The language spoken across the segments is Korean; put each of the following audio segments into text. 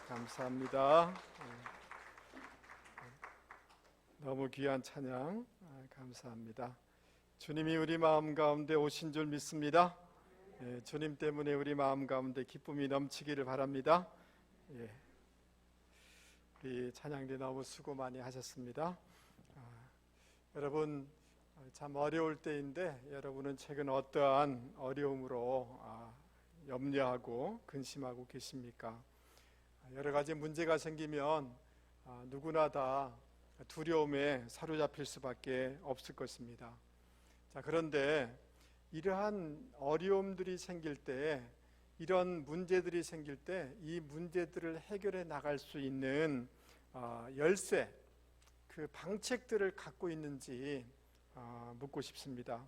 감사합니다. 너무 귀한 찬양 감사합니다. 주님이 우리 마음 가운데 오신 줄 믿습니다. 주님 때문에 우리 마음 가운데 기쁨이 넘치기를 바랍니다. 우리 찬양대 너무 수고 많이 하셨습니다. 여러분 참 어려울 때인데 여러분은 최근 어떠한 어려움으로 염려하고 근심하고 계십니까? 여러 가지 문제가 생기면 누구나 다 두려움에 사로잡힐 수밖에 없을 것입니다. 그런데 이러한 어려움들이 생길 때, 이런 문제들이 생길 때 이 문제들을 해결해 나갈 수 있는 열쇠, 그 방책들을 갖고 있는지 묻고 싶습니다.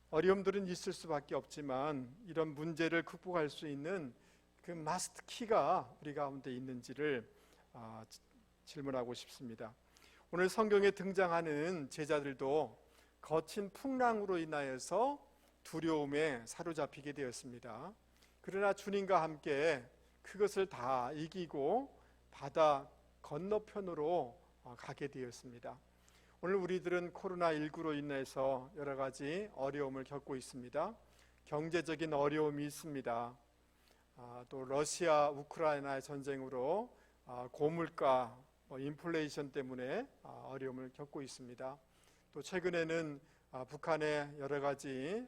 어려움들은 있을 수밖에 없지만 이런 문제를 극복할 수 있는 그 마스터 키가 우리 가운데 있는지를 질문하고 싶습니다. 오늘 성경에 등장하는 제자들도 거친 풍랑으로 인하여서 두려움에 사로잡히게 되었습니다. 그러나 주님과 함께 그것을 다 이기고 바다 건너편으로 가게 되었습니다. 오늘 우리들은 코로나19로 인해서 여러 가지 어려움을 겪고 있습니다. 경제적인 어려움이 있습니다. 또 러시아 우크라이나의 전쟁으로 고물가, 인플레이션 때문에 어려움을 겪고 있습니다. 또 최근에는 북한의 여러 가지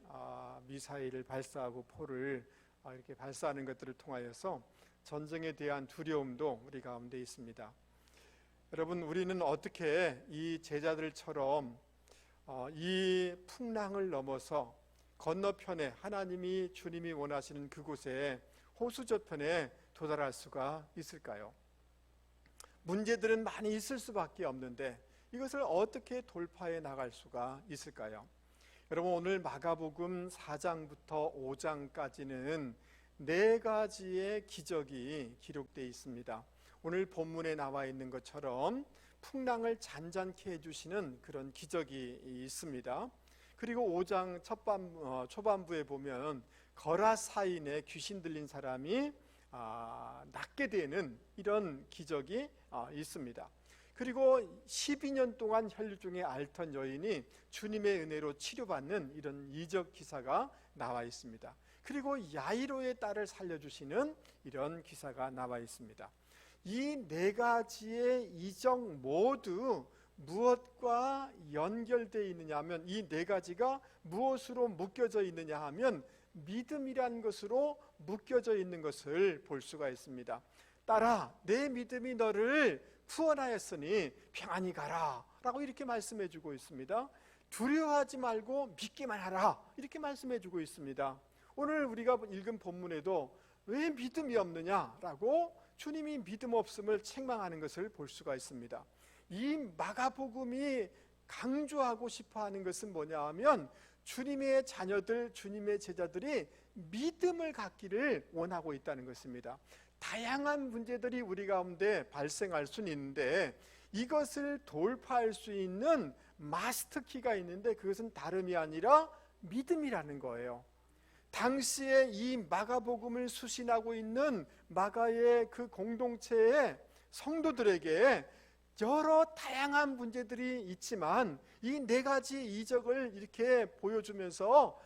미사일을 발사하고 포를 이렇게 발사하는 것들을 통하여서 전쟁에 대한 두려움도 우리 가운데 있습니다. 여러분, 우리는 어떻게 이 제자들처럼 이 풍랑을 넘어서 건너편에 하나님이 주님이 원하시는 그곳에 호수 저편에 도달할 수가 있을까요? 문제들은 많이 있을 수밖에 없는데 이것을 어떻게 돌파해 나갈 수가 있을까요? 여러분, 오늘 마가복음 4장부터 5장까지는 4가지의 기적이 기록되어 있습니다. 오늘 본문에 나와 있는 것처럼 풍랑을 잔잔케 해주시는 그런 기적이 있습니다. 그리고 5장 초반부에 보면 거라사인에 귀신 들린 사람이 낫게 되는 이런 기적이 있습니다. 그리고 12년 동안 혈류증에 앓던 여인이 주님의 은혜로 치료받는 이런 이적 기사가 나와 있습니다. 그리고 야이로의 딸을 살려주시는 이런 기사가 나와 있습니다. 이 4가지의 이적 모두 무엇과 연결되어 있느냐 하면, 이 4가지가 무엇으로 묶여져 있느냐 하면 믿음이란 것으로 묶여져 있는 것을 볼 수가 있습니다. 딸아, 내 믿음이 너를 구원하였으니 평안히 가라 라고 이렇게 말씀해 주고 있습니다. 두려워하지 말고 믿기만 하라 이렇게 말씀해 주고 있습니다. 오늘 우리가 읽은 본문에도 왜 믿음이 없느냐라고 주님이 믿음 없음을 책망하는 것을 볼 수가 있습니다. 이 마가복음이 강조하고 싶어하는 것은 뭐냐 하면 주님의 자녀들, 주님의 제자들이 믿음을 갖기를 원하고 있다는 것입니다. 다양한 문제들이 우리 가운데 발생할 수는 있는데 이것을 돌파할 수 있는 마스터키가 있는데 그것은 다름이 아니라 믿음이라는 거예요. 당시에 이 마가복음을 수신하고 있는 마가의 그 공동체의 성도들에게 여러 다양한 문제들이 있지만 이 4가지 이적을 이렇게 보여주면서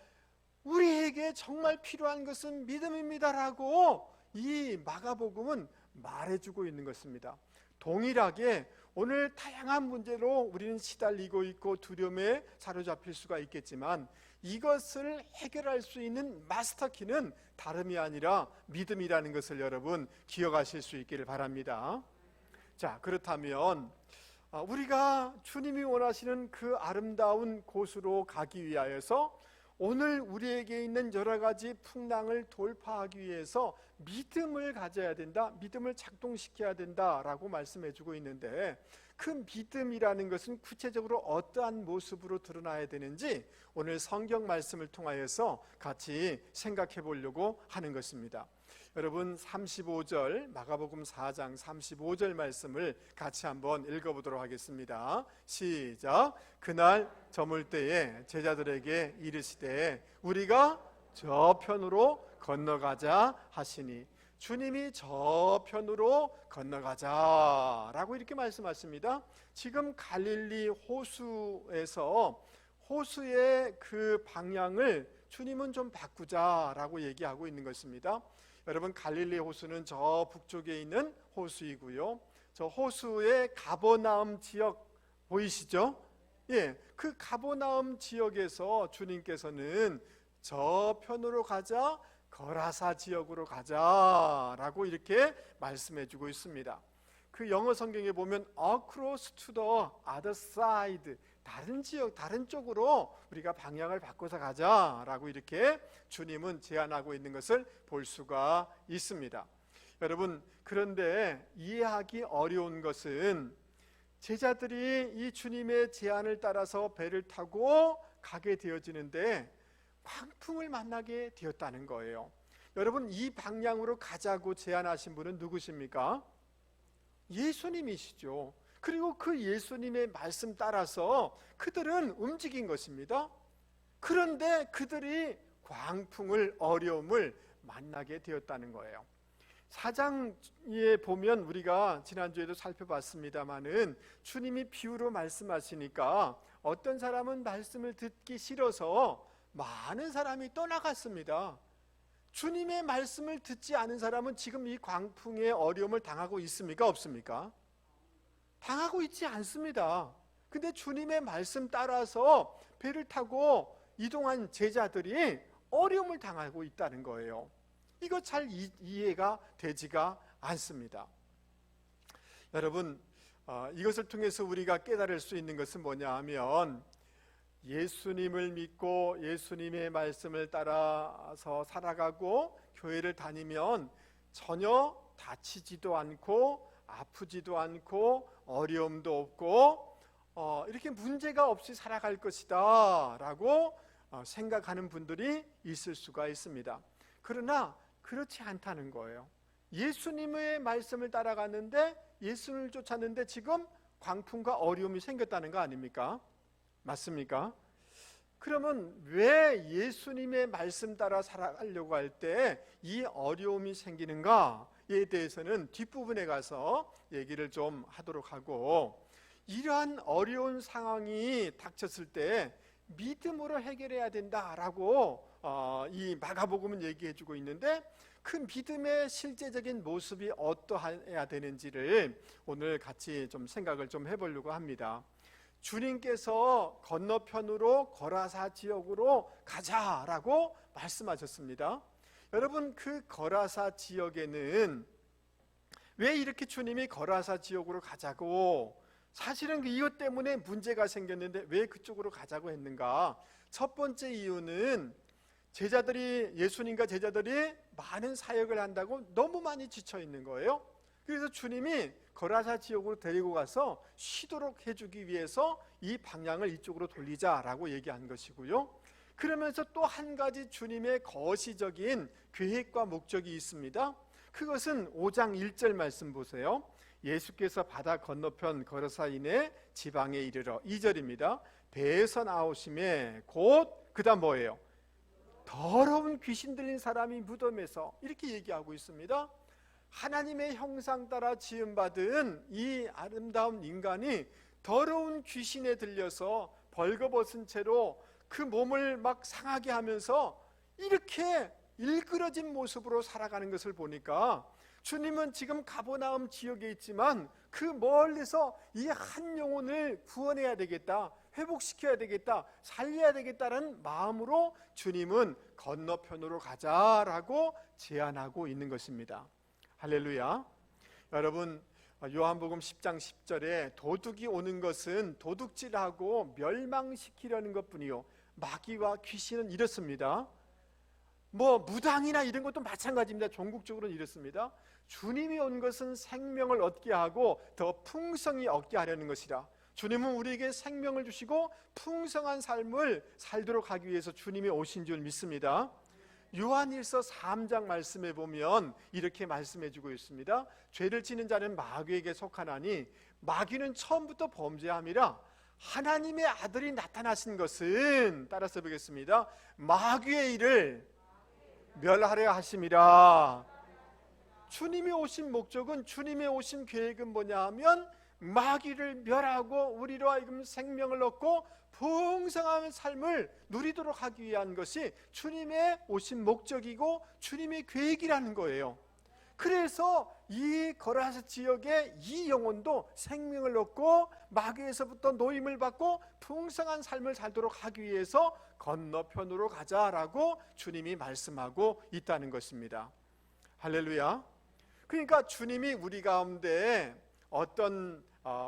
우리에게 정말 필요한 것은 믿음입니다라고 이 마가복음은 말해주고 있는 것입니다. 동일하게 오늘 다양한 문제로 우리는 시달리고 있고 두려움에 사로잡힐 수가 있겠지만 이것을 해결할 수 있는 마스터키는 다름이 아니라 믿음이라는 것을 여러분 기억하실 수 있기를 바랍니다. 자, 그렇다면 우리가 주님이 원하시는 그 아름다운 곳으로 가기 위하여서 오늘 우리에게 있는 여러 가지 풍랑을 돌파하기 위해서 믿음을 가져야 된다, 믿음을 작동시켜야 된다라고 말씀해 주고 있는데 그 믿음이라는 것은 구체적으로 어떠한 모습으로 드러나야 되는지 오늘 성경 말씀을 통하여서 같이 생각해 보려고 하는 것입니다. 여러분, 35절 마가복음 4장 35절 말씀을 같이 한번 읽어보도록 하겠습니다. 시작. 그날 저물 때에 제자들에게 이르시되 우리가 저편으로 건너가자 하시니 주님이 저편으로 건너가자라고 이렇게 말씀하십니다. 지금 갈릴리 호수에서 호수의 그 방향을 주님은 좀 바꾸자라고 얘기하고 있는 것입니다. 여러분, 갈릴리 호수는 저 북쪽에 있는 호수이고요. 저 호수의 가버나움 지역 보이시죠? 예, 그 가버나움 지역에서 주님께서는 저편으로 가자, 거라사 지역으로 가자라고 이렇게 말씀해 주고 있습니다. 그 영어 성경에 보면 across to the other side, 다른 지역, 다른 쪽으로 우리가 방향을 바꿔서 가자라고 이렇게 주님은 제안하고 있는 것을 볼 수가 있습니다. 여러분, 그런데 이해하기 어려운 것은 제자들이 이 주님의 제안을 따라서 배를 타고 가게 되어지는데 광풍을 만나게 되었다는 거예요. 여러분, 이 방향으로 가자고 제안하신 분은 누구십니까? 예수님이시죠. 그리고 그 예수님의 말씀 따라서 그들은 움직인 것입니다. 그런데 그들이 광풍을, 어려움을 만나게 되었다는 거예요. 4장에 보면 우리가 지난주에도 살펴봤습니다마는 주님이 비유로 말씀하시니까 어떤 사람은 말씀을 듣기 싫어서 많은 사람이 떠나갔습니다. 주님의 말씀을 듣지 않은 사람은 지금 이 광풍의 어려움을 당하고 있습니까? 없습니까? 당하고 있지 않습니다. 근데 주님의 말씀 따라서 배를 타고 이동한 제자들이 어려움을 당하고 있다는 거예요. 이거 잘 이해가 되지가 않습니다. 여러분, 이것을 통해서 우리가 깨달을 수 있는 것은 뭐냐 하면 예수님을 믿고 예수님의 말씀을 따라서 살아가고 교회를 다니면 전혀 다치지도 않고 아프지도 않고 어려움도 없고 이렇게 문제가 없이 살아갈 것이다 라고 생각하는 분들이 있을 수가 있습니다. 그러나 그렇지 않다는 거예요. 예수님의 말씀을 따라갔는데, 예수님을 쫓았는데 지금 광풍과 어려움이 생겼다는 거 아닙니까? 맞습니까? 그러면 왜 예수님의 말씀 따라 살아가려고 할 때 이 어려움이 생기는가에 대해서는 뒷부분에 가서 얘기를 좀 하도록 하고, 이러한 어려운 상황이 닥쳤을 때 믿음으로 해결해야 된다라고 이 마가복음은 얘기해 주고 있는데, 그 믿음의 실제적인 모습이 어떠해야 되는지를 오늘 같이 좀 생각을 좀 해보려고 합니다. 주님께서 건너편으로 거라사 지역으로 가자라고 말씀하셨습니다. 여러분, 그 거라사 지역에는 왜 이렇게 주님이 거라사 지역으로 가자고, 사실은 이것 때문에 문제가 생겼는데 왜 그쪽으로 가자고 했는가? 첫 번째 이유는 예수님과 제자들이 많은 사역을 한다고 너무 많이 지쳐 있는 거예요. 그래서 주님이 거라사 지역으로 데리고 가서 쉬도록 해주기 위해서 이 방향을 이쪽으로 돌리자라고 얘기한 것이고요. 그러면서 또 한 가지 주님의 거시적인 계획과 목적이 있습니다. 그것은 5장 1절 말씀 보세요. 예수께서 바다 건너편 거라사인의 지방에 이르러, 2절입니다. 배에서 나오심에 곧 그다음 뭐예요? 더러운 귀신 들린 사람이 무덤에서, 이렇게 얘기하고 있습니다. 하나님의 형상 따라 지음받은 이 아름다운 인간이 더러운 귀신에 들려서 벌거벗은 채로 그 몸을 막 상하게 하면서 이렇게 일그러진 모습으로 살아가는 것을 보니까 주님은 지금 가버나움 지역에 있지만 그 멀리서 이 한 영혼을 구원해야 되겠다, 회복시켜야 되겠다, 살려야 되겠다는 마음으로 주님은 건너편으로 가자라고 제안하고 있는 것입니다. 할렐루야. 여러분, 요한복음 10장 10절에 도둑이 오는 것은 도둑질하고 멸망시키려는 것뿐이요, 마귀와 귀신은 이렇습니다. 무당이나 이런 것도 마찬가지입니다. 전국적으로는 이렇습니다. 주님이 온 것은 생명을 얻게 하고 더 풍성히 얻게 하려는 것이라. 주님은 우리에게 생명을 주시고 풍성한 삶을 살도록 하기 위해서 주님이 오신 줄 믿습니다. 요한일서 3장 말씀에 보면 이렇게 말씀해 주고 있습니다. 죄를 지는 자는 마귀에게 속하나니 마귀는 처음부터 범죄함이라 하나님의 아들이 나타나신 것은, 따라서 보겠습니다, 마귀의 일을 멸하려 하심이라. 주님이 오신 목적은, 주님의 오신 계획은 뭐냐 하면 마귀를 멸하고 우리로 하여금 생명을 얻고 풍성한 삶을 누리도록 하기 위한 것이 주님의 오신 목적이고 주님의 계획이라는 거예요. 그래서 이 거라사 지역의 이 영혼도 생명을 얻고 마귀에서부터 노임을 받고 풍성한 삶을 살도록 하기 위해서 건너편으로 가자라고 주님이 말씀하고 있다는 것입니다. 할렐루야. 그러니까 주님이 우리 가운데 어떤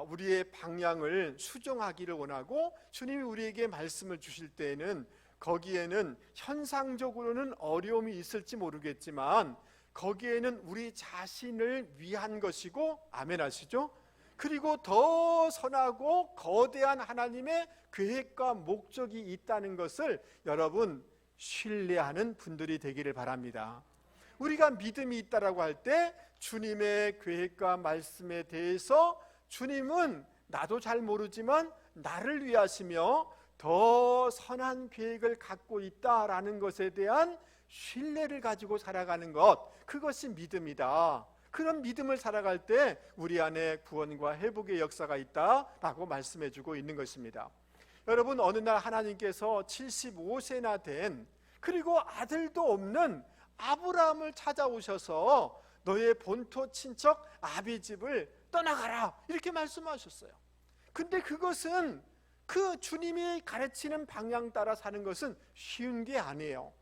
우리의 방향을 수정하기를 원하고 주님이 우리에게 말씀을 주실 때에는 거기에는 현상적으로는 어려움이 있을지 모르겠지만 거기에는 우리 자신을 위한 것이고, 아멘 하시죠? 그리고 더 선하고 거대한 하나님의 계획과 목적이 있다는 것을 여러분 신뢰하는 분들이 되기를 바랍니다. 우리가 믿음이 있다라고 할 때 주님의 계획과 말씀에 대해서 주님은 나도 잘 모르지만 나를 위하시며 더 선한 계획을 갖고 있다라는 것에 대한 신뢰를 가지고 살아가는 것, 그것이 믿음이다. 그런 믿음을 살아갈 때 우리 안에 구원과 회복의 역사가 있다라고 말씀해주고 있는 것입니다. 여러분, 어느 날 하나님께서 75세나 된 그리고 아들도 없는 아브라함을 찾아오셔서 너의 본토 친척 아비집을 떠나가라 이렇게 말씀하셨어요. 근데 그것은 그 주님이 가르치는 방향 따라 사는 것은 쉬운 게 아니에요.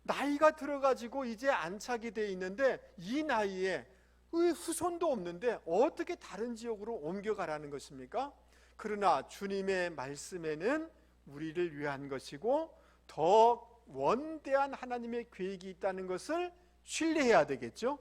나이가 들어가지고 이제 안착이 돼 있는데 이 나이에 후손도 없는데 어떻게 다른 지역으로 옮겨가라는 것입니까? 그러나 주님의 말씀에는 우리를 위한 것이고 더 원대한 하나님의 계획이 있다는 것을 신뢰해야 되겠죠.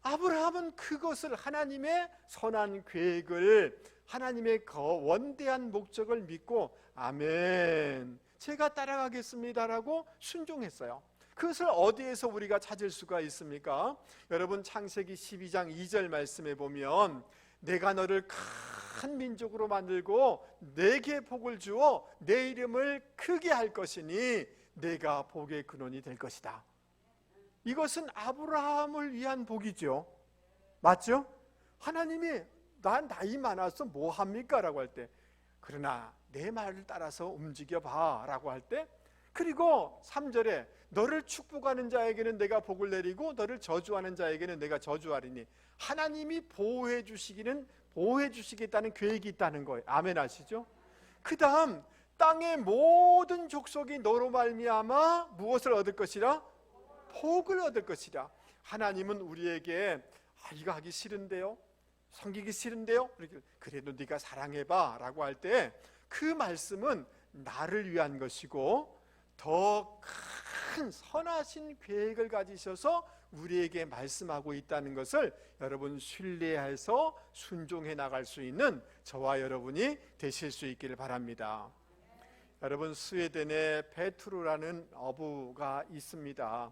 아브라함은 그것을, 하나님의 선한 계획을, 하나님의 원대한 목적을 믿고 아멘, 제가 따라가겠습니다라고 순종했어요. 그것을 어디에서 우리가 찾을 수가 있습니까? 여러분, 창세기 12장 2절 말씀에 보면 내가 너를 큰 민족으로 만들고 내게 복을 주어 내 이름을 크게 할 것이니 내가 복의 근원이 될 것이다. 이것은 아브라함을 위한 복이죠. 맞죠? 하나님이 난 나이 많아서 뭐 합니까? 라고 할 때, 그러나 내 말을 따라서 움직여봐 라고 할 때, 그리고 3절에 너를 축복하는 자에게는 내가 복을 내리고 너를 저주하는 자에게는 내가 저주하리니, 하나님이 보호해 주시겠다는 계획이 있다는 거예요. 아멘 하시죠? 그 다음, 땅의 모든 족속이 너로 말미암아 무엇을 얻을 것이라? 복을 얻을 것이라. 하나님은 우리에게 이거 하기 싫은데요, 섬기기 싫은데요, 그래도 네가 사랑해봐 라고 할 때 그 말씀은 나를 위한 것이고 더 큰 선하신 계획을 가지셔서 우리에게 말씀하고 있다는 것을 여러분 신뢰해서 순종해 나갈 수 있는 저와 여러분이 되실 수 있기를 바랍니다. 여러분, 스웨덴에 페트로라는 어부가 있습니다.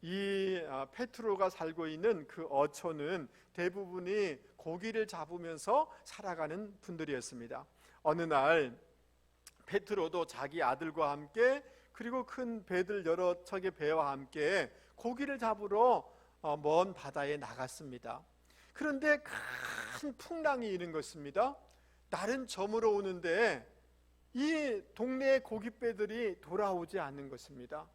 이 페트로가 살고 있는 그 어촌은 대부분이 고기를 잡으면서 살아가는 분들이었습니다. 어느 날 페트로도 자기 아들과 함께 그리고 큰 배들 여러 척의 배와 함께 고기를 잡으러 먼 바다에 나갔습니다. 그런데 큰 풍랑이 일은 것입니다. 날은 저물어 오는데 이 동네의 고깃배들이 돌아오지 않는 것입니다.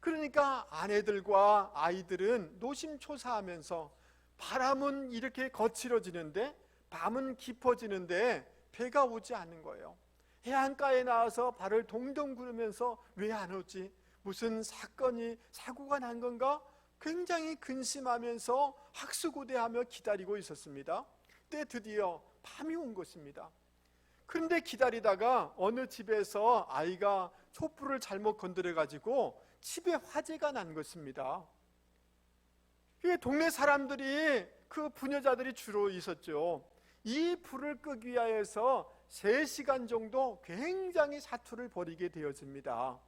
그러니까 아내들과 아이들은 노심초사하면서 바람은 이렇게 거칠어지는데 밤은 깊어지는데 배가 오지 않는 거예요. 해안가에 나와서 발을 동동 구르면서 왜 안 오지? 무슨 사고가 난 건가? 굉장히 근심하면서 학수고대하며 기다리고 있었습니다. 그때 드디어 밤이 온 것입니다. 그런데 기다리다가 어느 집에서 아이가 촛불을 잘못 건드려가지고 집에 화재가 난 것입니다. 동네 사람들이, 그 부녀자들이 주로 있었죠. 이 불을 끄기 위하여서 3시간 정도 굉장히 사투를 벌이게 되어집니다.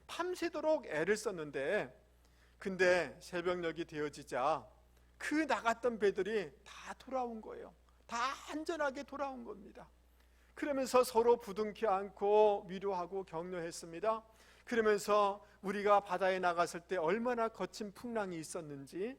밤새도록 애를 썼는데, 근데 새벽녘이 되어지자 그 나갔던 배들이 다 돌아온 거예요. 다 안전하게 돌아온 겁니다. 그러면서 서로 부둥켜 안고 위로하고 격려했습니다. 그러면서 우리가 바다에 나갔을 때 얼마나 거친 풍랑이 있었는지,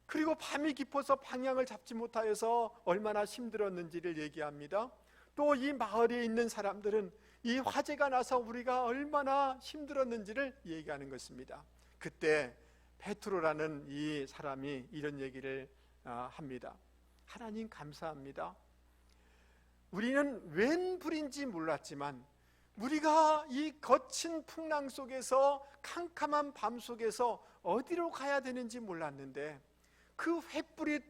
그리고 밤이 깊어서 방향을 잡지 못하여서 얼마나 힘들었는지를 얘기합니다. 또 이 마을에 있는 사람들은 이 화재가 나서 우리가 얼마나 힘들었는지를 얘기하는 것입니다. 그때 베드로라는 이 사람이 이런 얘기를 합니다. 하나님 감사합니다. 우리는 웬 불인지 몰랐지만 우리가 이 거친 풍랑 속에서 캄캄한 밤 속에서 어디로 가야 되는지 몰랐는데 그 횃불이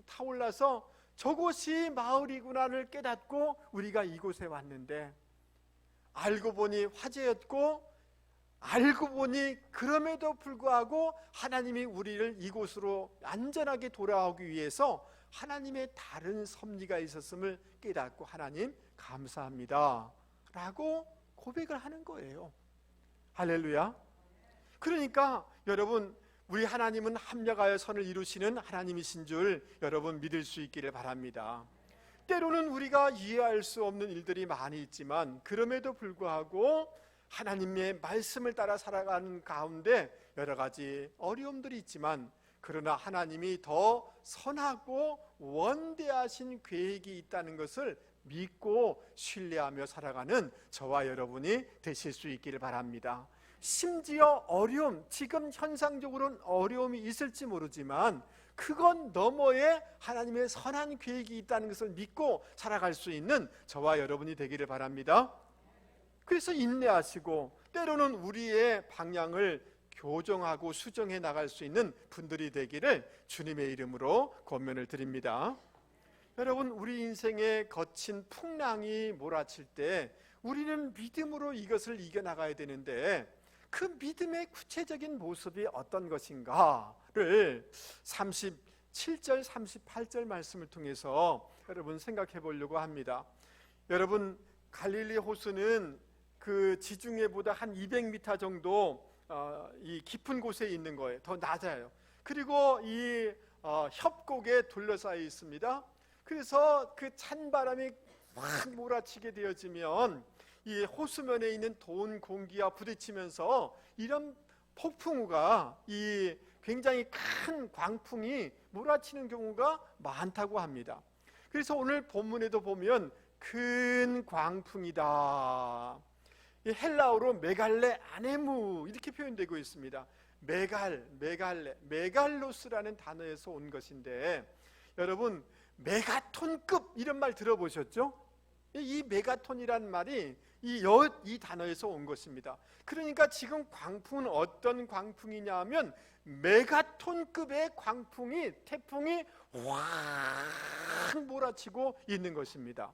타올라서 저곳이 마을이구나를 깨닫고 우리가 이곳에 왔는데, 알고 보니 화재였고, 알고 보니 그럼에도 불구하고 하나님이 우리를 이곳으로 안전하게 돌아오기 위해서 하나님의 다른 섭리가 있었음을 깨닫고 하나님 감사합니다 라고 고백을 하는 거예요. 할렐루야. 그러니까 여러분, 우리 하나님은 합력하여 선을 이루시는 하나님이신 줄 여러분 믿을 수 있기를 바랍니다. 때로는 우리가 이해할 수 없는 일들이 많이 있지만 그럼에도 불구하고 하나님의 말씀을 따라 살아가는 가운데 여러 가지 어려움들이 있지만, 그러나 하나님이 더 선하고 원대하신 계획이 있다는 것을 믿고 신뢰하며 살아가는 저와 여러분이 되실 수 있기를 바랍니다. 심지어 어려움, 지금 현상적으로는 어려움이 있을지 모르지만 그건 너머에 하나님의 선한 계획이 있다는 것을 믿고 살아갈 수 있는 저와 여러분이 되기를 바랍니다. 그래서 인내하시고 때로는 우리의 방향을 교정하고 수정해 나갈 수 있는 분들이 되기를 주님의 이름으로 권면을 드립니다. 여러분, 우리 인생에 거친 풍랑이 몰아칠 때 우리는 믿음으로 이것을 이겨나가야 되는데, 그 믿음의 구체적인 모습이 어떤 것인가를 37절 38절 말씀을 통해서 여러분 생각해 보려고 합니다. 여러분, 갈릴리 호수는 그 지중해보다 한 200m 정도 이 깊은 곳에 있는 거예요. 더 낮아요. 그리고 이 협곡에 둘러싸여 있습니다. 그래서 그 찬바람이 확 몰아치게 되어지면 이 호수면에 있는 더운 공기와 부딪히면서 이런 폭풍우가, 이 굉장히 큰 광풍이 몰아치는 경우가 많다고 합니다. 그래서 오늘 본문에도 보면 큰 광풍이다, 이 헬라어로 메갈레 아네무 이렇게 표현되고 있습니다. 메갈로스라는 단어에서 온 것인데, 여러분 메가톤급 이런 말 들어보셨죠? 이 메가톤이란 말이 이 단어에서 온 것입니다. 그러니까 지금 광풍은 어떤 광풍이냐 하면 메가톤급의 광풍이, 태풍이 확 몰아치고 있는 것입니다.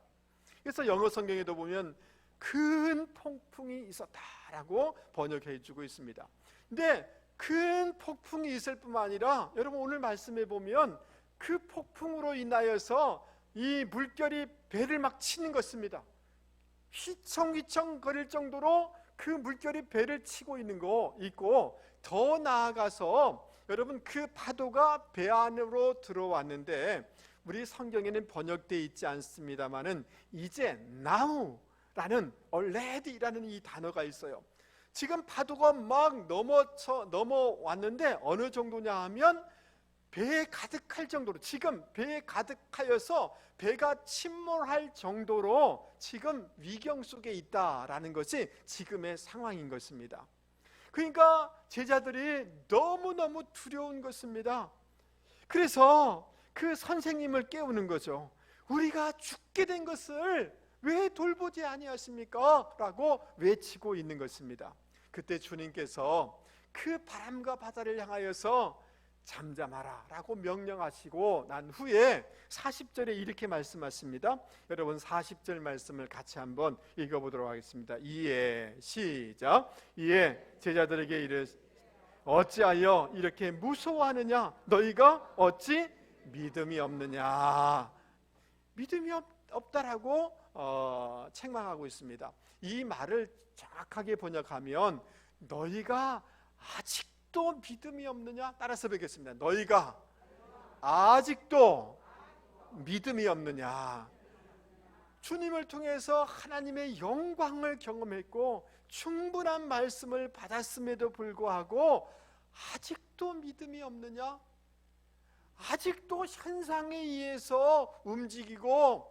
그래서 영어 성경에도 보면 큰 폭풍이 있었다라고 번역해 주고 있습니다. 근데 큰 폭풍이 있을 뿐만 아니라 여러분 오늘 말씀해 보면 그 폭풍으로 인하여서 이 물결이 배를 막 치는 것입니다. 휘청휘청 거릴 정도로 그 물결이 배를 치고 있는 거 있고, 더 나아가서 여러분 그 파도가 배 안으로 들어왔는데, 우리 성경에는 번역되어 있지 않습니다만은 이제 now라는 already라는 이 단어가 있어요. 지금 파도가 막 넘어왔는데 어느 정도냐 하면 배에 가득할 정도로, 지금 배에 가득하여서 배가 침몰할 정도로 지금 위경 속에 있다라는 것이 지금의 상황인 것입니다. 그러니까 제자들이 너무너무 두려운 것입니다. 그래서 그 선생님을 깨우는 거죠. 우리가 죽게 된 것을 왜 돌보지 아니하십니까? 라고 외치고 있는 것입니다. 그때 주님께서 그 바람과 바다를 향하여서 잠잠하라 라고 명령하시고 난 후에 40절에 이렇게 말씀하십니다. 여러분 40절 말씀을 같이 한번 읽어보도록 하겠습니다. 이에 시작. 이에 제자들에게 이르시되 어찌하여 이렇게 무서워하느냐? 너희가 어찌 믿음이 없느냐? 믿음이 없다라고 책망하고 있습니다. 이 말을 정확하게 번역하면 너희가 아직도 믿음이 없느냐? 따라서 뵙겠습니다. 너희가 아직도 믿음이 없느냐? 주님을 통해서 하나님의 영광을 경험했고 충분한 말씀을 받았음에도 불구하고 아직도 믿음이 없느냐? 아직도 현상에 의해서 움직이고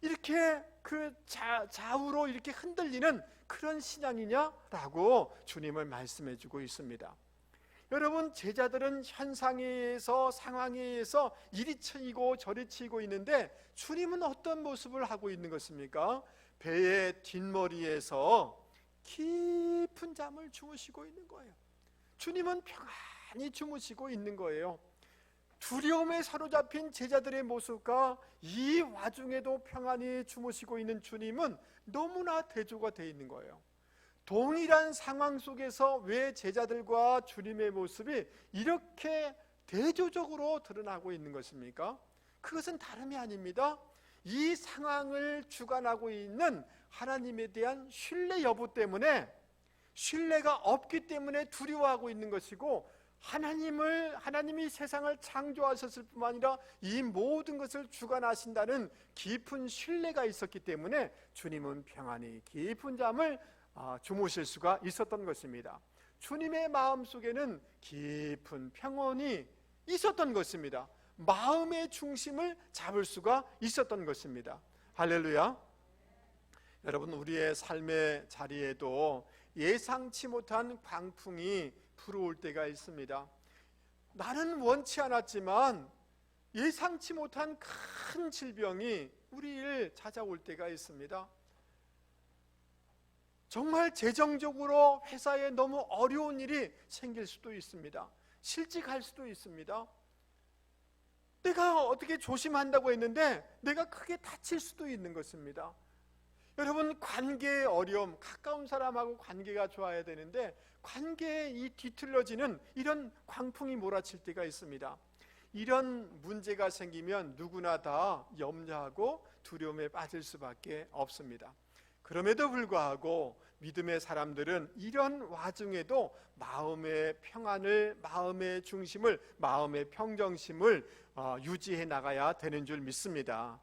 이렇게 그 좌우로 이렇게 흔들리는 그런 신앙이냐라고 주님을 말씀해 주고 있습니다. 여러분, 제자들은 현상에 의해서, 상황에 의해서 이리 치이고 저리 치이고 있는데 주님은 어떤 모습을 하고 있는 것입니까? 배의 뒷머리에서 깊은 잠을 주무시고 있는 거예요. 주님은 평안히 주무시고 있는 거예요. 두려움에 사로잡힌 제자들의 모습과 이 와중에도 평안히 주무시고 있는 주님은 너무나 대조가 되어 있는 거예요. 동일한 상황 속에서 왜 제자들과 주님의 모습이 이렇게 대조적으로 드러나고 있는 것입니까? 그것은 다름이 아닙니다. 이 상황을 주관하고 있는 하나님에 대한 신뢰 여부 때문에, 신뢰가 없기 때문에 두려워하고 있는 것이고, 하나님이 세상을 창조하셨을 뿐만 아니라 이 모든 것을 주관하신다는 깊은 신뢰가 있었기 때문에 주님은 평안히 깊은 잠을 주무실 수가 있었던 것입니다. 주님의 마음속에는 깊은 평온이 있었던 것입니다. 마음의 중심을 잡을 수가 있었던 것입니다. 할렐루야. 여러분, 우리의 삶의 자리에도 예상치 못한 광풍이 불어올 때가 있습니다. 나는 원치 않았지만 예상치 못한 큰 질병이 우리를 찾아올 때가 있습니다. 정말 재정적으로 회사에 너무 어려운 일이 생길 수도 있습니다. 실직할 수도 있습니다. 내가 어떻게 조심한다고 했는데 내가 크게 다칠 수도 있는 것입니다. 여러분, 관계의 어려움, 가까운 사람하고 관계가 좋아야 되는데 관계에 이 뒤틀러지는 이런 광풍이 몰아칠 때가 있습니다. 이런 문제가 생기면 누구나 다 염려하고 두려움에 빠질 수밖에 없습니다. 그럼에도 불구하고 믿음의 사람들은 이런 와중에도 마음의 평안을, 마음의 중심을, 마음의 평정심을 유지해 나가야 되는 줄 믿습니다.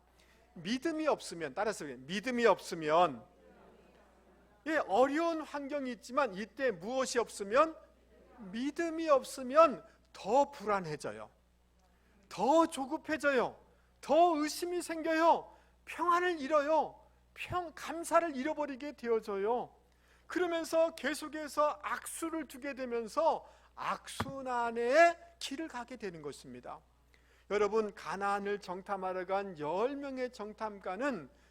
믿음이 없으면, 따라서 믿음이 없으면, 어려운 환경이 있지만 이때 무엇이 없으면? 믿음이 없으면 더 불안해져요. 더 조급해져요. 더 의심이 생겨요. 평안을 잃어요. 감사를 잃어버리게 되어져요. 그러면서 계속해서 악수를 두게 되면서 악순환의 길을 가게 되는 것입니다. 여러분, 가나안을 정탐하러 간 10명의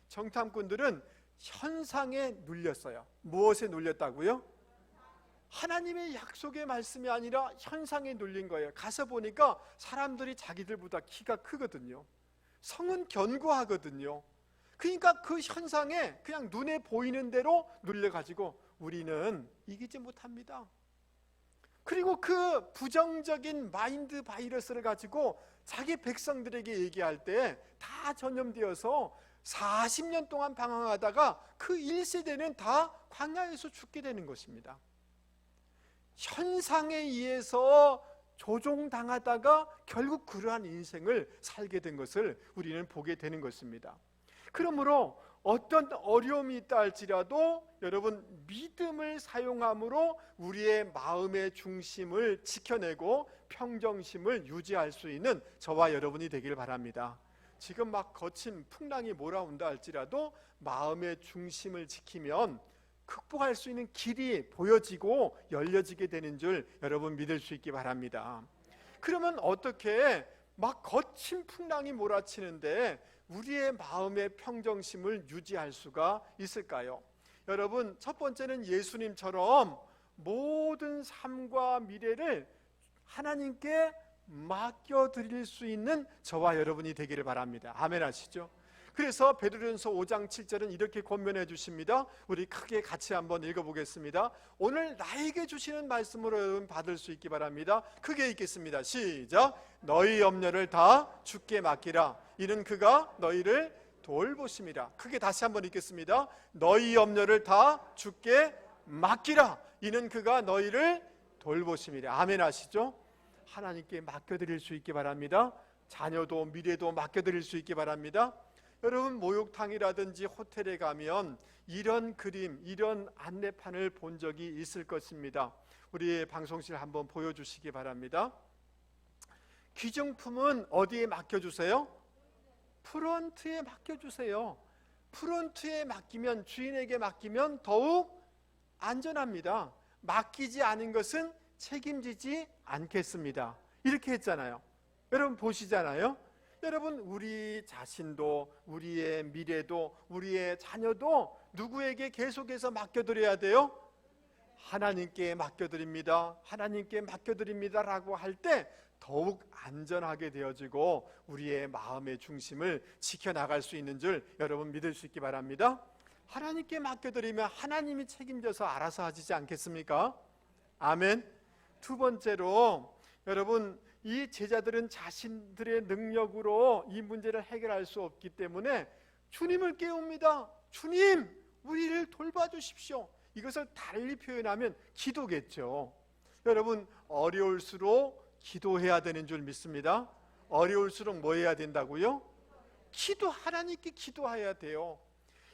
정탐꾼들은 현상에 눌렸어요. 무엇에 눌렸다고요? 하나님의 약속의 말씀이 아니라 현상에 눌린 거예요. 가서 보니까 사람들이 자기들보다 키가 크거든요. 성은 견고하거든요. 그러니까 그 현상에 그냥 눈에 보이는 대로 눌려가지고 우리는 이기지 못합니다. 그리고 그 부정적인 마인드 바이러스를 가지고 자기 백성들에게 얘기할 때 다 전염되어서 40년 동안 방황하다가 그 1세대는 다 광야에서 죽게 되는 것입니다. 현상에 의해서 조종당하다가 결국 그러한 인생을 살게 된 것을 우리는 보게 되는 것입니다. 그러므로 어떤 어려움이 있다 할지라도 여러분, 믿음을 사용함으로 우리의 마음의 중심을 지켜내고 평정심을 유지할 수 있는 저와 여러분이 되길 바랍니다. 지금 막 거친 풍랑이 몰아온다 할지라도 마음의 중심을 지키면 극복할 수 있는 길이 보여지고 열려지게 되는 줄 여러분 믿을 수 있기 바랍니다. 그러면 어떻게 막 거친 풍랑이 몰아치는데 우리의 마음의 평정심을 유지할 수가 있을까요? 여러분, 첫 번째는 예수님처럼 모든 삶과 미래를 하나님께 맡겨드릴 수 있는 저와 여러분이 되기를 바랍니다. 아멘 하시죠? 그래서 베드로전서 5장 7절은 이렇게 권면해 주십니다. 우리 크게 같이 한번 읽어보겠습니다. 오늘 나에게 주시는 말씀으로 여러분 받을 수 있기 바랍니다. 크게 읽겠습니다. 시작. 너희 염려를 다 주께 맡기라. 이는 그가 너희를 돌보심이라. 크게 다시 한번 읽겠습니다. 너희 염려를 다 주께 맡기라. 이는 그가 너희를 돌보심이라. 아멘 하시죠? 하나님께 맡겨드릴 수 있기 바랍니다. 자녀도 미래도 맡겨드릴 수 있기 바랍니다. 여러분, 목욕탕이라든지 호텔에 가면 이런 그림, 이런 안내판을 본 적이 있을 것입니다. 우리 방송실 한번 보여주시기 바랍니다. 귀중품은 어디에 맡겨주세요? 프론트에 맡겨주세요. 프론트에 맡기면, 주인에게 맡기면 더욱 안전합니다. 맡기지 않은 것은 책임지지 않겠습니다. 이렇게 했잖아요. 여러분 보시잖아요. 여러분, 우리 자신도, 우리의 미래도, 우리의 자녀도 누구에게 계속해서 맡겨드려야 돼요? 하나님께 맡겨드립니다. 하나님께 맡겨드립니다 라고 할 때 더욱 안전하게 되어지고 우리의 마음의 중심을 지켜나갈 수 있는 줄 여러분 믿을 수 있기 바랍니다. 하나님께 맡겨드리면 하나님이 책임져서 알아서 하시지 않겠습니까? 아멘. 두 번째로, 여러분, 이 제자들은 자신들의 능력으로 이 문제를 해결할 수 없기 때문에 주님을 깨웁니다. 주님, 우리를 돌봐주십시오. 이것을 달리 표현하면 기도겠죠. 여러분, 어려울수록 기도해야 되는 줄 믿습니다. 어려울수록 뭐 해야 된다고요? 하나님께 기도해야 돼요.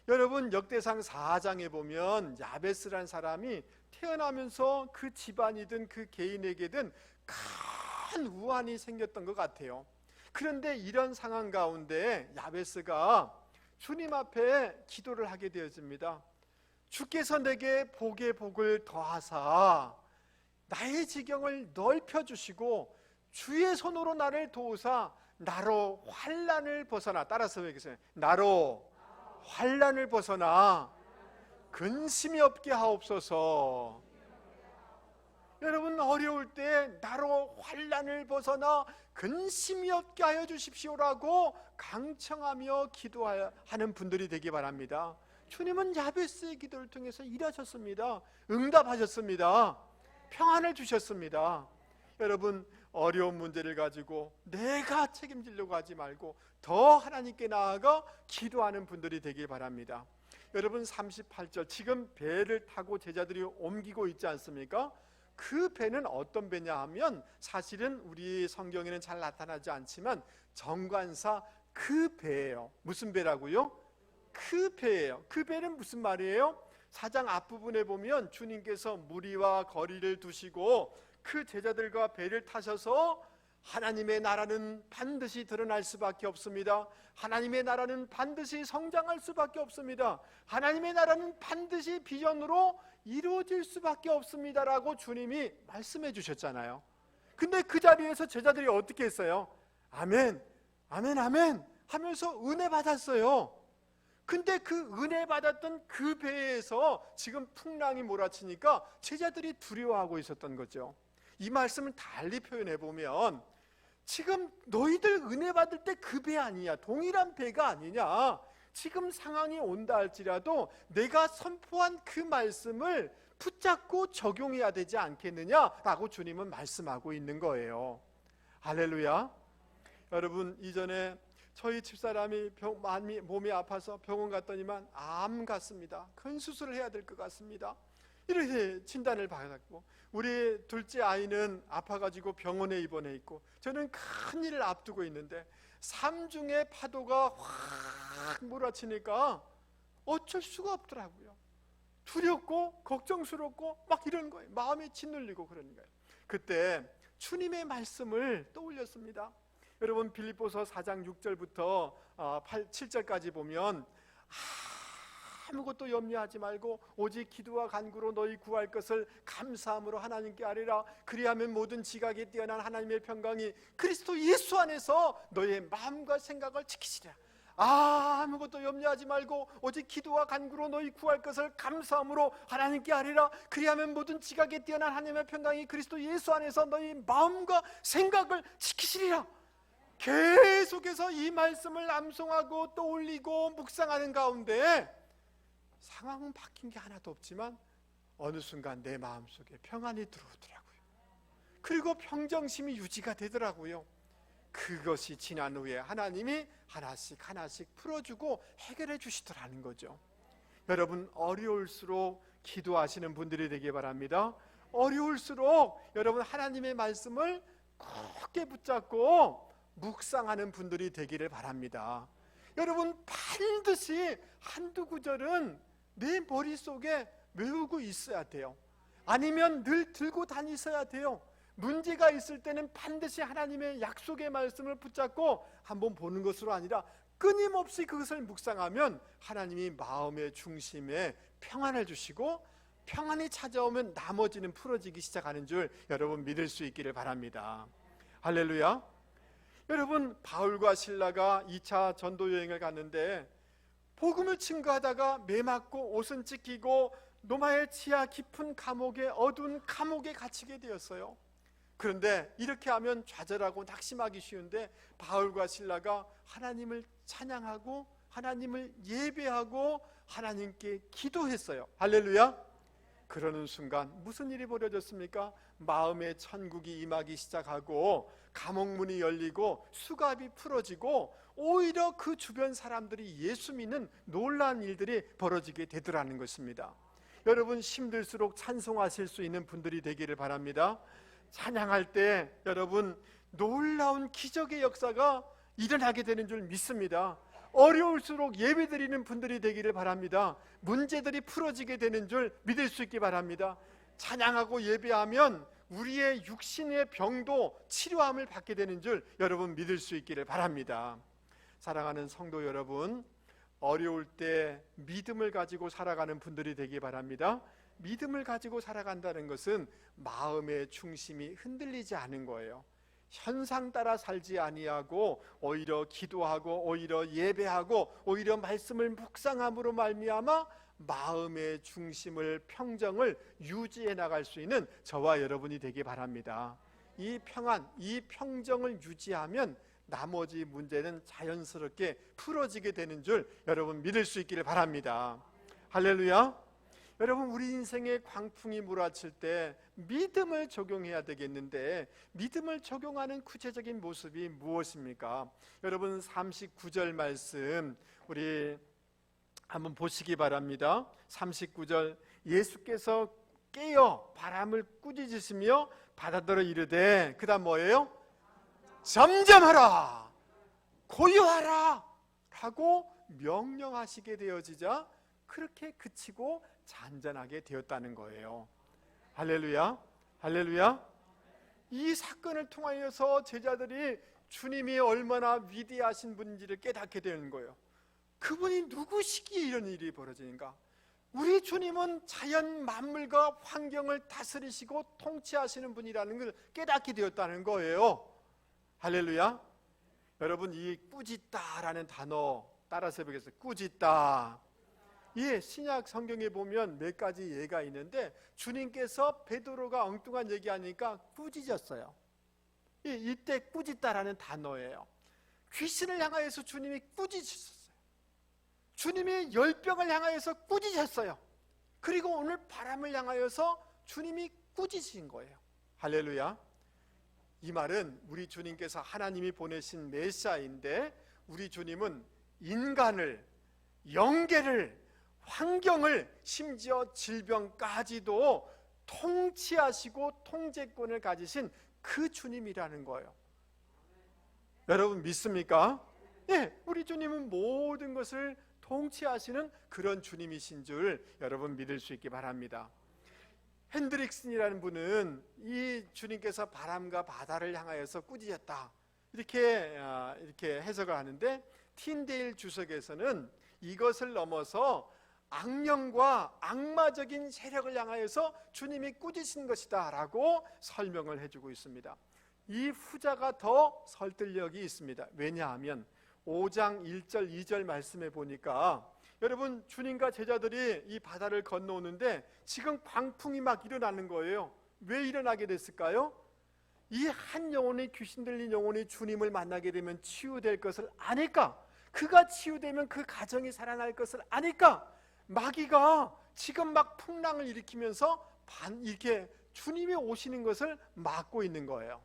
여러분, 역대상 4장에 보면 야베스라는 사람이 태어나면서 그 집안이든 그 개인에게든 큰 우환이 생겼던 것 같아요. 그런데 이런 상황 가운데 야베스가 주님 앞에 기도를 하게 되어집니다. 주께서 내게 복에 복을 더하사 나의 지경을 넓혀주시고 주의 손으로 나를 도우사 나로 환난을 벗어나, 따라서 얘기하세요. 나로 환난을 벗어나 근심이 없게 하옵소서. 여러분, 어려울 때 나로 환난을 벗어나 근심이 없게 하여 주십시오라고 강청하며 기도하는 분들이 되기 바랍니다. 주님은 야베스의 기도를 통해서 일하셨습니다. 응답하셨습니다. 평안을 주셨습니다. 여러분, 어려운 문제를 가지고 내가 책임지려고 하지 말고 더 하나님께 나아가 기도하는 분들이 되길 바랍니다. 여러분, 38절, 지금 배를 타고 제자들이 옮기고 있지 않습니까? 그 배는 어떤 배냐 하면, 사실은 우리 성경에는 잘 나타나지 않지만 정관사 그 배예요. 무슨 배라고요? 그 배예요. 그 배는 무슨 말이에요? 4장 앞부분에 보면 주님께서 무리와 거리를 두시고 그 제자들과 배를 타셔서 하나님의 나라는 반드시 드러날 수밖에 없습니다. 하나님의 나라는 반드시 성장할 수밖에 없습니다. 하나님의 나라는 반드시 비전으로 이루어질 수밖에 없습니다라고 주님이 말씀해 주셨잖아요. 근데 그 자리에서 제자들이 어떻게 했어요? 아멘, 아멘, 아멘 하면서 은혜 받았어요. 근데 그 은혜 받았던 그 배에서 지금 풍랑이 몰아치니까 제자들이 두려워하고 있었던 거죠. 이 말씀을 달리 표현해 보면, 지금 너희들 은혜 받을 때 그 배 아니냐, 동일한 배가 아니냐, 지금 상황이 온다 할지라도 내가 선포한 그 말씀을 붙잡고 적용해야 되지 않겠느냐라고 주님은 말씀하고 있는 거예요. 할렐루야. 여러분, 이전에 저희 집사람이 몸이 아파서 병원 갔더니만 암 같습니다. 큰 수술을 해야 될 것 같습니다. 이렇게 진단을 받았고, 우리 둘째 아이는 아파가지고 병원에 입원해 있고, 저는 큰 일을 앞두고 있는데 삼중의 파도가 확 몰아치니까 어쩔 수가 없더라고요. 두렵고 걱정스럽고 막 이런 거예요. 마음이 짓눌리고 그러는 거예요. 그때 주님의 말씀을 떠올렸습니다. 여러분, 빌립보서 4장 6절부터 7절까지 보면 아무것도 염려하지 말고 오직 기도와 간구로 너희 구할 것을 감사함으로 하나님께 아뢰라. 그리하면 모든 지각에 뛰어난 하나님의 평강이 그리스도 예수 안에서 너희의 마음과 생각을 지키시리라. 아무것도 염려하지 말고 오직 기도와 간구로 너희 구할 것을 감사함으로 하나님께 아뢰라. 그리하면 모든 지각에 뛰어난 하나님의 평강이 그리스도 예수 안에서 너희 마음과 생각을 지키시리라. 계속해서 이 말씀을 암송하고 떠올리고 묵상하는 가운데 상황은 바뀐 게 하나도 없지만 어느 순간 내 마음속에 평안이 들어오더라고요. 그리고 평정심이 유지가 되더라고요. 그것이 지난 후에 하나님이 하나씩 하나씩 풀어주고 해결해 주시더라는 거죠. 여러분, 어려울수록 기도하시는 분들이 되기 바랍니다. 어려울수록 여러분 하나님의 말씀을 굳게 붙잡고 묵상하는 분들이 되기를 바랍니다. 여러분, 반드시 한두 구절은 내 머릿속에 외우고 있어야 돼요. 아니면 늘 들고 다니셔야 돼요. 문제가 있을 때는 반드시 하나님의 약속의 말씀을 붙잡고 한번 보는 것으로 아니라 끊임없이 그것을 묵상하면 하나님이 마음의 중심에 평안을 주시고, 평안이 찾아오면 나머지는 풀어지기 시작하는 줄 여러분 믿을 수 있기를 바랍니다. 할렐루야. 여러분, 바울과 실라가 2차 전도 여행을 갔는데 복음을 증거하다가 매 맞고 옷은 찢기고 로마의 지하 깊은 감옥에, 어두운 감옥에 갇히게 되었어요. 그런데 이렇게 하면 좌절하고 낙심하기 쉬운데 바울과 실라가 하나님을 찬양하고 하나님을 예배하고 하나님께 기도했어요. 할렐루야. 그러는 순간 무슨 일이 벌어졌습니까? 마음의 천국이 임하기 시작하고 감옥문이 열리고 수갑이 풀어지고 오히려 그 주변 사람들이 예수 믿는 놀라운 일들이 벌어지게 되더라는 것입니다. 여러분, 힘들수록 찬송하실 수 있는 분들이 되기를 바랍니다. 찬양할 때 여러분 놀라운 기적의 역사가 일어나게 되는 줄 믿습니다. 어려울수록 예배드리는 분들이 되기를 바랍니다. 문제들이 풀어지게 되는 줄 믿을 수 있기 바랍니다. 찬양하고 예배하면 우리의 육신의 병도 치료함을 받게 되는 줄 여러분 믿을 수 있기를 바랍니다. 사랑하는 성도 여러분, 어려울 때 믿음을 가지고 살아가는 분들이 되기 바랍니다. 믿음을 가지고 살아간다는 것은 마음의 중심이 흔들리지 않은 거예요. 현상 따라 살지 아니하고 오히려 기도하고 오히려 예배하고 오히려 말씀을 묵상함으로 말미암아 마음의 중심을, 평정을 유지해 나갈 수 있는 저와 여러분이 되기 바랍니다. 이 평안, 이 평정을 유지하면 나머지 문제는 자연스럽게 풀어지게 되는 줄 여러분 믿을 수 있기를 바랍니다. 할렐루야. 여러분, 우리 인생에 광풍이 몰아칠 때 믿음을 적용해야 되겠는데 믿음을 적용하는 구체적인 모습이 무엇입니까? 여러분, 39절 말씀 우리 한번 보시기 바랍니다. 39절, 예수께서 깨어 바람을 꾸짖으시며 바다더러 이르되, 그 다음 뭐예요? 잠잠하라, 고요하라 하고 명령하시게 되어지자 그렇게 그치고 잔잔하게 되었다는 거예요. 할렐루야. 할렐루야. 이 사건을 통하여서 제자들이 주님이 얼마나 위대하신 분인지를 깨닫게 되는 거예요. 그분이 누구시기에 이런 일이 벌어지는가? 우리 주님은 자연 만물과 환경을 다스리시고 통치하시는 분이라는 걸 깨닫게 되었다는 거예요. 할렐루야. 여러분, 이 꾸짖다라는 단어 따라서 해보겠습니다. 꾸짖다. 예, 신약 성경에 보면 몇 가지 예가 있는데 주님께서 베드로가 엉뚱한 얘기하니까 꾸짖었어요. 이때 꾸짖다라는 단어예요. 귀신을 향하여서 주님이 꾸짖으셨어요. 주님이 열병을 향하여서 꾸짖으셨어요. 그리고 오늘 바람을 향하여서 주님이 꾸짖으신 거예요. 할렐루야. 이 말은 우리 주님께서 하나님이 보내신 메시아인데 우리 주님은 인간을, 영계를, 환경을, 심지어 질병까지도 통치하시고 통제권을 가지신 그 주님이라는 거예요. 여러분 믿습니까? 예, 우리 주님은 모든 것을 통치하시는 그런 주님이신 줄 여러분 믿을 수 있기 바랍니다. 핸드릭슨이라는 분은 이 주님께서 바람과 바다를 향하여서 꾸짖었다 이렇게 해석을 하는데, 틴데일 주석에서는 이것을 넘어서 악령과 악마적인 세력을 향하여서 주님이 꾸짖으신 것이다 라고 설명을 해주고 있습니다. 이 후자가 더 설득력이 있습니다. 왜냐하면 5장 1절 2절 말씀에 보니까 여러분, 주님과 제자들이 이 바다를 건너오는데 지금 광풍이 막 일어나는 거예요. 왜 일어나게 됐을까요? 이 한 영혼이, 귀신 들린 영혼이 주님을 만나게 되면 치유될 것을 아니까, 그가 치유되면 그 가정이 살아날 것을 아니까 마귀가 지금 막 풍랑을 일으키면서 이렇게 주님이 오시는 것을 막고 있는 거예요.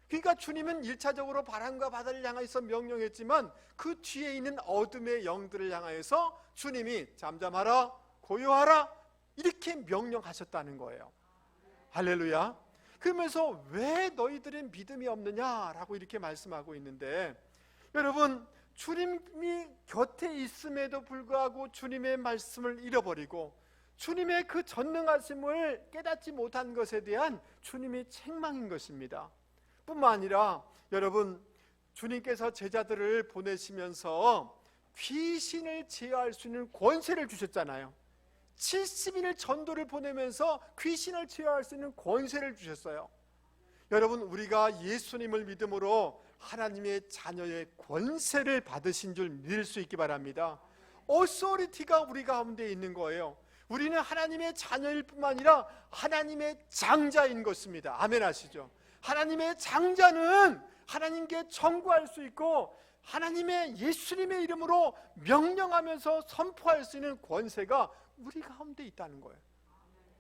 그러니까 주님은 1차적으로 바람과 바다를 향해서 명령했지만 그 뒤에 있는 어둠의 영들을 향해서 주님이 잠잠하라, 고요하라 이렇게 명령하셨다는 거예요. 할렐루야. 그러면서 왜 너희들은 믿음이 없느냐라고 이렇게 말씀하고 있는데, 여러분, 주님이 곁에 있음에도 불구하고 주님의 말씀을 잃어버리고 주님의 그 전능하심을 깨닫지 못한 것에 대한 주님의 책망인 것입니다. 뿐만 아니라 여러분, 주님께서 제자들을 보내시면서 귀신을 제어할 수 있는 권세를 주셨잖아요. 70인을 전도를 보내면서 귀신을 제어할 수 있는 권세를 주셨어요. 여러분, 우리가 예수님을 믿음으로 하나님의 자녀의 권세를 받으신 줄 믿을 수 있기 바랍니다. 어소리티가 우리 가운데 있는 거예요. 우리는 하나님의 자녀일 뿐만 아니라 하나님의 장자인 것입니다. 아멘 하시죠? 하나님의 장자는 하나님께 청구할 수 있고 하나님의 예수님의 이름으로 명령하면서 선포할 수 있는 권세가 우리 가운데 있다는 거예요.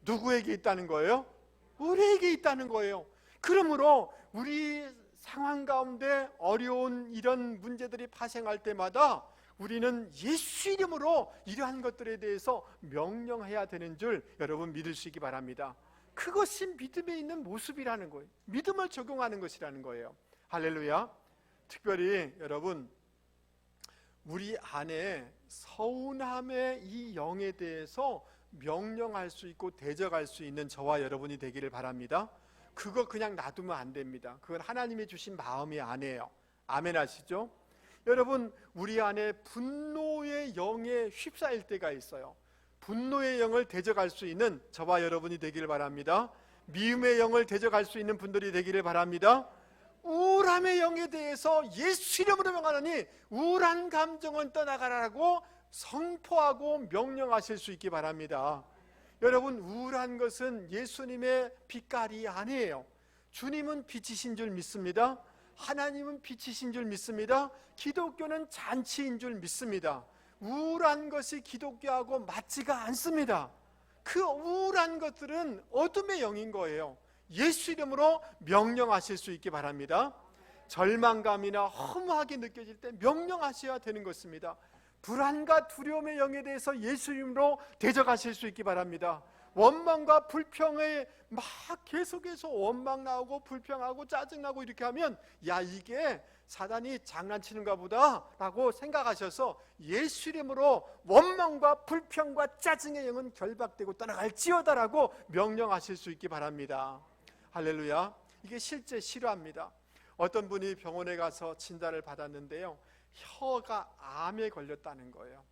누구에게 있다는 거예요? 우리에게 있다는 거예요. 그러므로 우리 상황 가운데 어려운 이런 문제들이 발생할 때마다 우리는 예수 이름으로 이러한 것들에 대해서 명령해야 되는 줄 여러분 믿을 수 있기 바랍니다. 그것이 믿음에 있는 모습이라는 거예요. 믿음을 적용하는 것이라는 거예요. 할렐루야. 특별히 여러분, 우리 안에 서운함의 이 영에 대해서 명령할 수 있고 대적할 수 있는 저와 여러분이 되기를 바랍니다. 그거 그냥 놔두면 안 됩니다. 그건 하나님이 주신 마음이 아니에요. 아멘 하시죠? 여러분, 우리 안에 분노의 영에 휩싸일 때가 있어요. 분노의 영을 대적할 수 있는 저와 여러분이 되기를 바랍니다. 미움의 영을 대적할 수 있는 분들이 되기를 바랍니다. 우울함의 영에 대해서 예수 이름으로 명하노니 우울한 감정은 떠나가라고 선포하고 명령하실 수 있기 바랍니다. 여러분, 우울한 것은 예수님의 빛깔이 아니에요. 주님은 빛이신 줄 믿습니다. 하나님은 빛이신 줄 믿습니다. 기독교는 잔치인 줄 믿습니다. 우울한 것이 기독교하고 맞지가 않습니다. 그 우울한 것들은 어둠의 영인 거예요. 예수 이름으로 명령하실 수 있기 바랍니다. 절망감이나 허무하게 느껴질 때 명령하셔야 되는 것입니다. 불안과 두려움의 영에 대해서 예수 이름으로 대적하실 수 있기 바랍니다. 원망과 불평에 막 계속해서 원망 나오고 불평하고 짜증나고 이렇게 하면 야, 이게 사단이 장난치는가 보다 라고 생각하셔서 예수 이름으로 원망과 불평과 짜증의 영은 결박되고 떠나갈지어다 라고 명령하실 수 있기 바랍니다. 할렐루야. 이게 실제 실화입니다. 어떤 분이 병원에 가서 진단을 받았는데요, 혀가 암에 걸렸다는 거예요.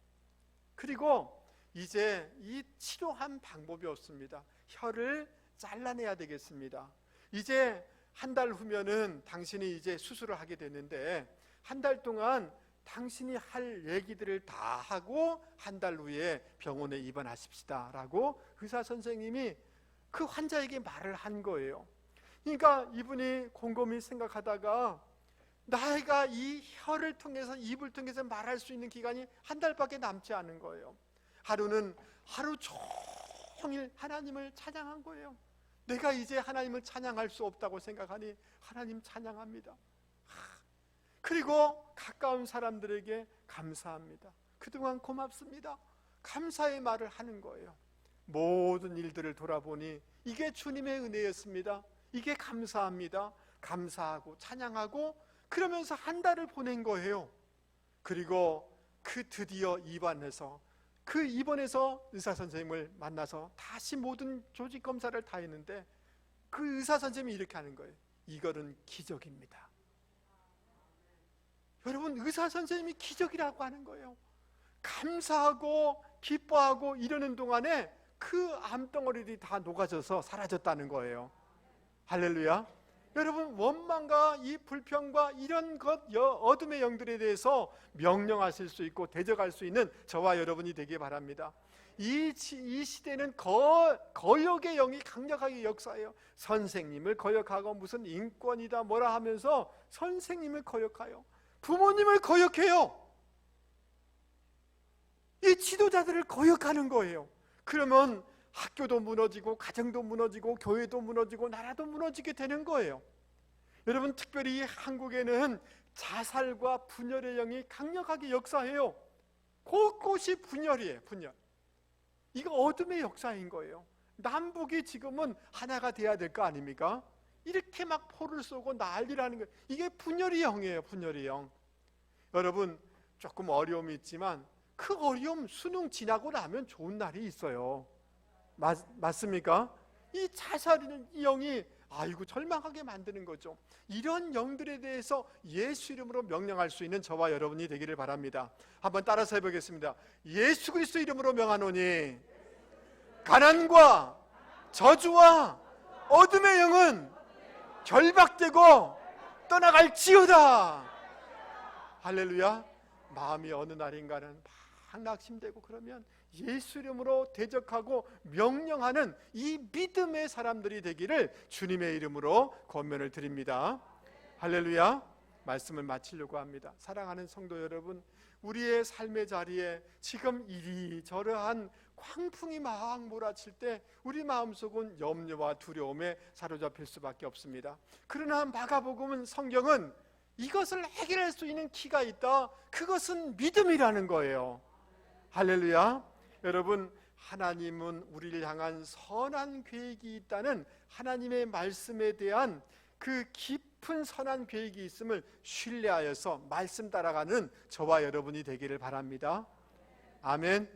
그리고 이제 이 치료한 방법이 없습니다. 혀를 잘라내야 되겠습니다. 이제 한 달 후면은 당신이 이제 수술을 하게 되는데 한 달 동안 당신이 할 얘기들을 다 하고 한 달 후에 병원에 입원하십시다 라고 의사 선생님이 그 환자에게 말을 한 거예요. 그러니까 이분이 곰곰이 생각하다가 나이가 이 혀를 통해서 입을 통해서 말할 수 있는 기간이 한 달밖에 남지 않은 거예요. 하루는 하루 종일 하나님을 찬양한 거예요. 내가 이제 하나님을 찬양할 수 없다고 생각하니 하나님 찬양합니다. 그리고 가까운 사람들에게 감사합니다. 그동안 고맙습니다. 감사의 말을 하는 거예요. 모든 일들을 돌아보니 이게 주님의 은혜였습니다. 이게 감사합니다. 감사하고 찬양하고 그러면서 한 달을 보낸 거예요. 그리고 그 드디어 입원해서 그 입원해서 의사 선생님을 만나서 다시 모든 조직 검사를 다 했는데 그 의사 선생님이 이렇게 하는 거예요. 이거는 기적입니다. 여러분, 의사 선생님이 기적이라고 하는 거예요. 감사하고 기뻐하고 이러는 동안에 그 암덩어리들이 다 녹아져서 사라졌다는 거예요. 할렐루야. 여러분, 원망과 이 불평과 이런 어둠의 영들에 대해서 명령하실 수 있고 대적할 수 있는 저와 여러분이 되길 바랍니다. 이 시대는 거역의 영이 강력하게 역사해요. 선생님을 거역하고 무슨 인권이다 뭐라 하면서 선생님을 거역해요. 부모님을 거역해요. 이 지도자들을 거역하는 거예요. 그러면 학교도 무너지고 가정도 무너지고 교회도 무너지고 나라도 무너지게 되는 거예요. 여러분, 특별히 한국에는 자살과 분열의 영이 강력하게 역사해요. 곳곳이 분열이에요. 분열. 이거 어둠의 역사인 거예요. 남북이 지금은 하나가 돼야 될 거 아닙니까? 이렇게 막 포를 쏘고 난리라는 거예요. 이게 분열의 영이에요. 분열의 영. 여러분, 조금 어려움이 있지만 그 어려움 수능 지나고 나면 좋은 날이 있어요. 맞습니까? 이 자살하는 이 영이 아이고 절망하게 만드는 거죠. 이런 영들에 대해서 예수 이름으로 명령할 수 있는 저와 여러분이 되기를 바랍니다. 한번 따라서 해보겠습니다. 예수 그리스도 이름으로 명하노니 가난과 저주와 어둠의 영은 결박되고 떠나갈지어다. 할렐루야. 마음이 어느 날인가는 막 낙심되고 그러면 예수 이름으로 대적하고 명령하는 이 믿음의 사람들이 되기를 주님의 이름으로 권면을 드립니다. 할렐루야. 말씀을 마치려고 합니다. 사랑하는 성도 여러분, 우리의 삶의 자리에 지금 이리저러한 광풍이 막 몰아칠 때 우리 마음속은 염려와 두려움에 사로잡힐 수밖에 없습니다. 그러나 마가복음은, 성경은 이것을 해결할 수 있는 키가 있다. 그것은 믿음이라는 거예요. 할렐루야. 여러분, 하나님은 우리를 향한 선한 계획이 있다는 하나님의 말씀에 대한 그 깊은 선한 계획이 있음을 신뢰하여서 말씀 따라가는 저와 여러분이 되기를 바랍니다. 아멘.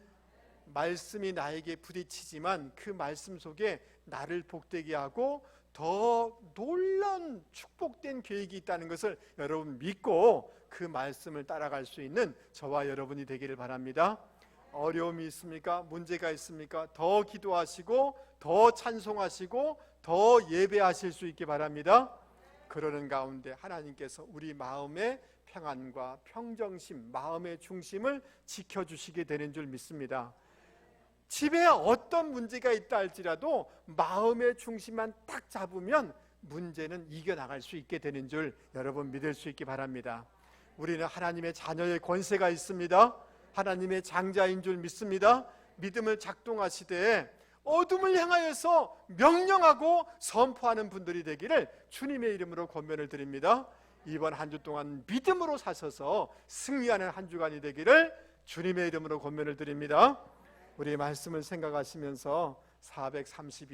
말씀이 나에게 부딪히지만 그 말씀 속에 나를 복되게 하고 더 놀라운 축복된 계획이 있다는 것을 여러분 믿고 그 말씀을 따라갈 수 있는 저와 여러분이 되기를 바랍니다. 어려움이 있습니까? 문제가 있습니까? 더 기도하시고 더 찬송하시고 더 예배하실 수 있게 바랍니다. 그러는 가운데 하나님께서 우리 마음의 평안과 평정심, 마음의 중심을 지켜주시게 되는 줄 믿습니다. 집에 어떤 문제가 있다 할지라도 마음의 중심만 딱 잡으면 문제는 이겨나갈 수 있게 되는 줄 여러분 믿을 수 있게 바랍니다. 우리는 하나님의 자녀의 권세가 있습니다. 하나님의 장자인 줄 믿습니다. 믿음을 작동하시되 어둠을 향하여서 명령하고 선포하는 분들이 되기를 주님의 이름으로 권면을 드립니다. 이번 한 주 동안 믿음으로 사셔서 승리하는 한 주간이 되기를 주님의 이름으로 권면을 드립니다. 우리 말씀을 생각하시면서 432장